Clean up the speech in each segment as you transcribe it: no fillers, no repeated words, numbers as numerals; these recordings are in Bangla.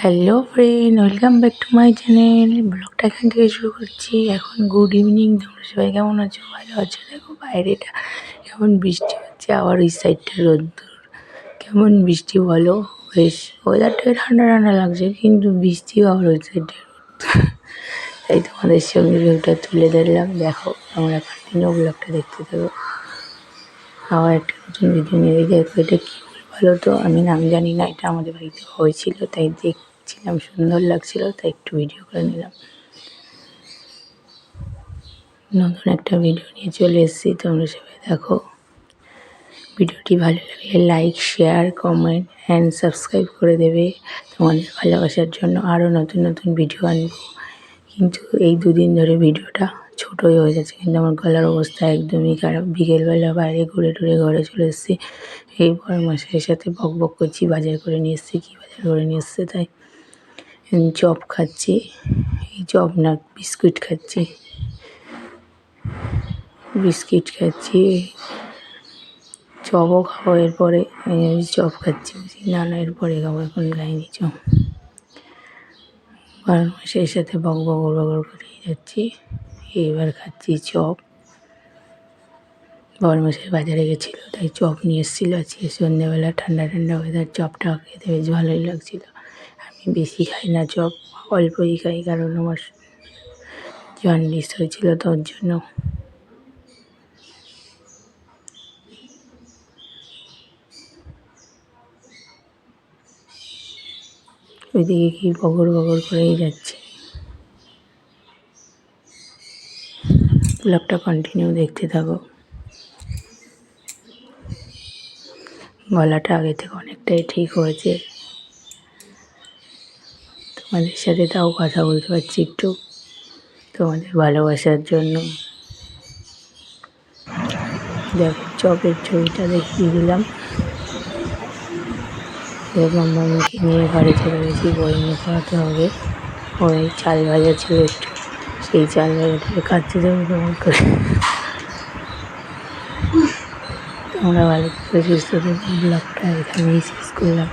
Hello friend, welcome back to my channel. ব্লগটা এখান থেকে শুরু করছি। এখন গুড ইভিনিং। তোমরা সবাই কেমন আছো? ভালো আছো? দেখো বাইরেটা কেমন বৃষ্টি হচ্ছে, আবার ওই সাইডটা রোদ্দুর। কেমন বৃষ্টি বলো? বেশ ওয়েদারটাকে ঠান্ডা ঠান্ডা লাগছে, কিন্তু বৃষ্টিও আবার ওই সাইডে তাই তোমাদের সঙ্গে ভিউটা তুলে ধরলাম। দেখো, আমরা কন্টিনিউ ব্লগটা দেখতে থাকো। আবার একটা নতুন ভিডিও নিয়ে দেখো। এটা কী ভালো, তো আমি নাম জানি না। এটা আমাদের বাড়িতে হয়েছিল, তাই দেখছিলাম, সুন্দর লাগছিল, তাই একটু ভিডিও করে নিলাম। নতুন একটা ভিডিও নিয়ে চলে এসেছি, তোমরা সবাই দেখো। ভিডিওটি ভালো লাগলে like, share, comment and subscribe করে দেবে। তোমাদের ভালোবাসার জন্য আরও নতুন নতুন ভিডিও আনবো। কিন্তু এই দুদিন ধরে ভিডিওটা ছোটোই হয়ে যাচ্ছে, কিন্তু আমার গলার অবস্থা একদমই খারাপ। বিকেলবেলা বাইরে ঘুরে টুরে ঘরে চলে এসেছি। এই বড় মশাইয়ের সাথে বক বক করছি, বাজার করে নিয়ে এসেছি। কী বাজার করে নিয়ে এসছে তাই চপ খাচ্ছি। এই চপ না, বিস্কুট খাচ্ছি। চপও খাবো এরপরে। চপ খাচ্ছি, না এরপরে খাবো, এখন খাইনি চপ। বড় মশাইয়ের সাথে বক বকর বকর করেই যাচ্ছি। এইবার খাচ্ছি চপ। বড় মশাই বাজারে গেছিলো, তাই চপ নিয়ে এসেছিলো। আজকে সন্ধ্যেবেলা ঠান্ডা ঠান্ডা ওয়েদার, চপটা খেতে বেশ ভালোই লাগছিলো। আমি বেশি খাই না চপ, অল্পই খাই, কারণ আমার জন্ডিস হয়েছিল, তোর জন্য। ওইদিকে কি বগর বগর করেই যাচ্ছে। ব্লগটা কন্টিনিউ দেখতে থাকো। গলাটা আগে থেকে অনেকটাই ঠিক হয়েছে। তোমাদের সাথে তাও কথা বলতে পারছি একটু, তোমাদের ভালোবাসার জন্য। দেখো, চপের ছবিটা দেখিয়ে দিলাম। মাম্মাকে নিয়ে ঘরে চলে গেছি, বই নিয়ে পড়াতে হবে। ওই চাল ভাজা ছিল একটু, সেই চাল ভাজাটাকে খাচ্ছে যাবো কেমন করে। তোমরা ভালো করে সুস্থ থেকে ব্লগটা এখানেই শেষ করলাম।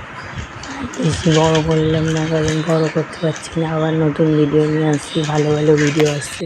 বেশি বড় করলাম না, কারণ বড় করতে পারছি না। আবার নতুন ভিডিও নিয়ে আসছি, ভালো ভালো ভিডিও আসছে।